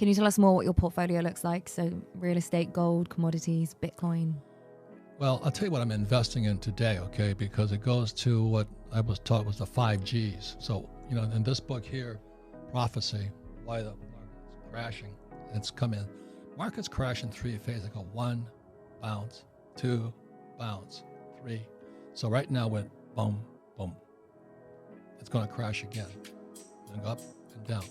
Can you tell us more what your portfolio looks like? So real estate, gold, commodities, Bitcoin. Well, I'll tell you what I'm investing in today, okay? Because it goes to what I was taught was the 5 Gs. So, in this book here, Prophecy, Why the Market's Crashing, it's come in. Markets crash in 3 phases. They go 1, bounce, 2, bounce, 3. So right now we're boom, boom. It's going to crash again. And go up and down.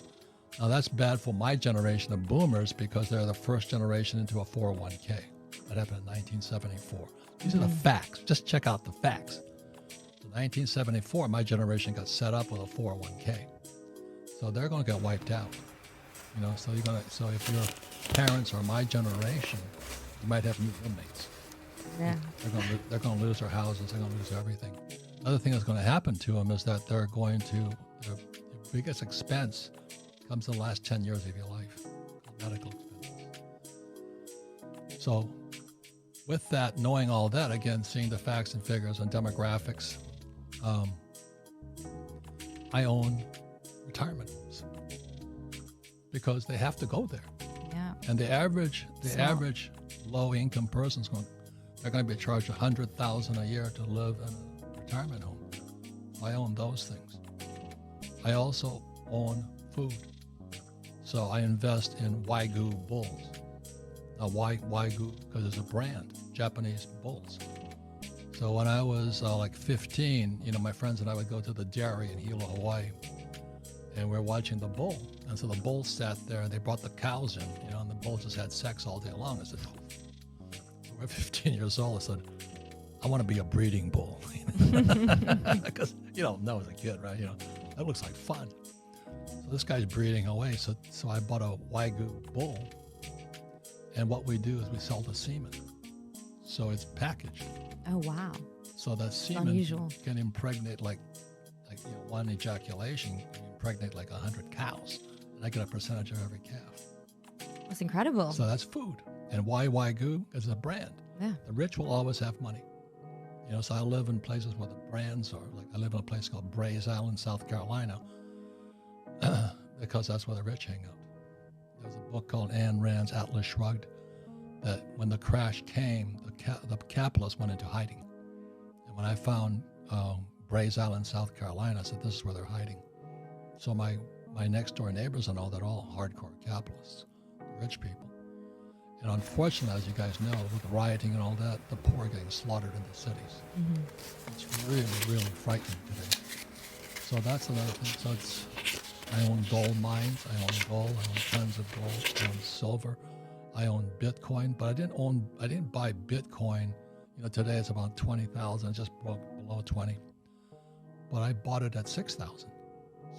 Now that's bad for my generation of boomers because they're the first generation into a 401k. That happened in 1974. These are the facts. Just check out the facts. In 1974, my generation got set up with a 401k. So they're going to get wiped out. So if your parents are my generation, you might have new roommates. Yeah. They're going to lose their houses. They're going to lose everything. Another thing that's going to happen to them is that they're going to, their biggest expense comes in the last 10 years of your life, medical expenses. So with that, knowing all that, again, seeing the facts and figures and demographics, I own retirement homes because they have to go there. Yeah. And the average low-income person's they're going to be charged $100,000 a year to live in a retirement home. I own those things. I also own food. So I invest in Wagyu bulls. Now, why Wagyu? Because it's a brand, Japanese bulls. So when I was like 15, my friends and I would go to the dairy in Hilo, Hawaii, and we're watching the bull. And so the bull sat there, and they brought the cows in, and the bull just had sex all day long. I said, so we're 15 years old. I said, I want to be a breeding bull. Because you don't know as a kid, right? That looks like fun. So this guy's breeding away. So I bought a Wagyu bull. And what we do is we sell the semen. So it's packaged. Oh, wow. So that semen unusual. can impregnate like one ejaculation can impregnate like 100 cows. And I get a percentage of every calf. That's incredible. So that's food. And why Wagyu? Because it's a brand. Yeah. The rich will always have money. So I live in places where the brands are. Like I live in a place called Brays Island, South Carolina, because that's where the rich hang out. There's a book called Ayn Rand's Atlas Shrugged that when the crash came, the capitalists went into hiding. And when I found Brays Island, South Carolina, I said, this is where they're hiding. So my next door neighbors and all, they're all hardcore capitalists, rich people. And unfortunately, as you guys know, with the rioting and all that, the poor are getting slaughtered in the cities. Mm-hmm. It's really, really frightening today. So that's another thing. So I own gold mines. I own gold. I own tons of gold. I own silver. I own Bitcoin, but I didn't buy Bitcoin. Today it's about 20,000. It just broke below 20. But I bought it at 6,000.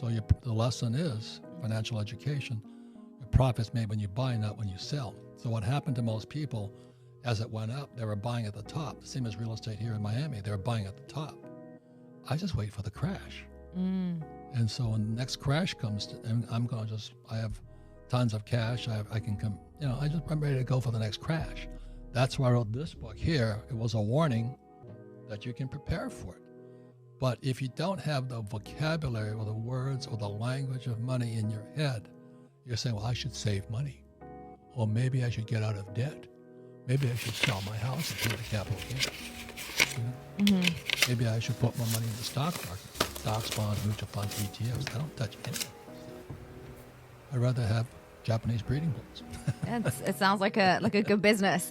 So the lesson is financial education. Your profit's made when you buy, not when you sell. So what happened to most people, as it went up, they were buying at the top. The same as real estate here in Miami. They were buying at the top. I just wait for the crash. Mm. And so when the next crash comes, and I have tons of cash. I can come, I'm ready to go for the next crash. That's why I wrote this book here. It was a warning that you can prepare for it. But if you don't have the vocabulary or the words or the language of money in your head, you're saying, well, I should save money. Or maybe I should get out of debt. Maybe I should sell my house and pay the capital gain. Mm-hmm. Maybe I should put more money in the stock market. Stocks, bonds, mutual funds, ETFs. I don't touch anything. I'd rather have Japanese breeding bulls. It sounds like a good business.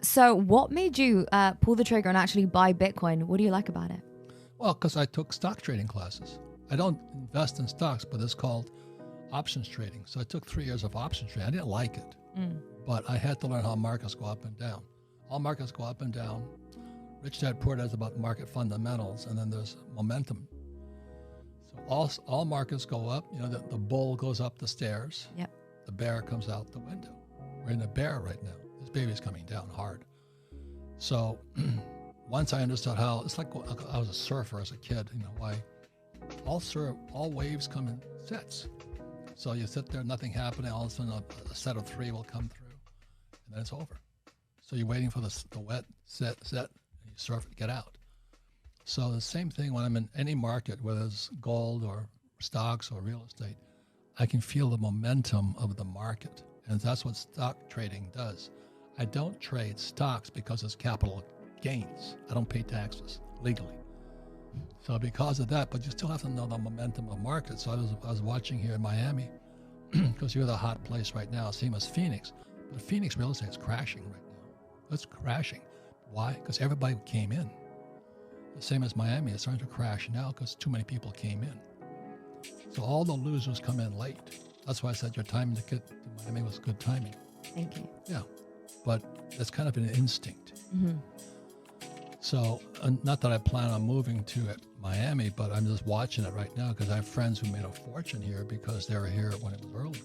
So what made you pull the trigger and actually buy Bitcoin? What do you like about it? Well, because I took stock trading classes. I don't invest in stocks, but it's called options trading. So I took 3 years of options trading. I didn't like it, but I had to learn how markets go up and down. All markets go up and down. Rich Dad Poor Dad is about market fundamentals, and then there's momentum. So all markets go up. The bull goes up the stairs. Yep. The bear comes out the window. We're in a bear right now. This baby's coming down hard. So once I understood how, it's like I was a surfer as a kid. Why all waves come in sets. So you sit there, nothing happening. All of a sudden, a set of 3 will come through, and then it's over. So you're waiting for the wet set, and you surf it, get out. So the same thing when I'm in any market, whether it's gold or stocks or real estate, I can feel the momentum of the market. And that's what stock trading does. I don't trade stocks because it's capital gains. I don't pay taxes legally. So because of that, but you still have to know the momentum of markets. So I was watching here in Miami, because you're the hot place right now, same as Phoenix. But Phoenix real estate is crashing right now. It's crashing. Why? Because everybody came in. The same as Miami, it's starting to crash now because too many people came in. So all the losers come in late. That's why I said your timing to get to Miami was good timing. Thank you. Yeah, but it's kind of an instinct. Mm-hmm. So not that I plan on moving to Miami, but I'm just watching it right now because I have friends who made a fortune here because they were here when it was early.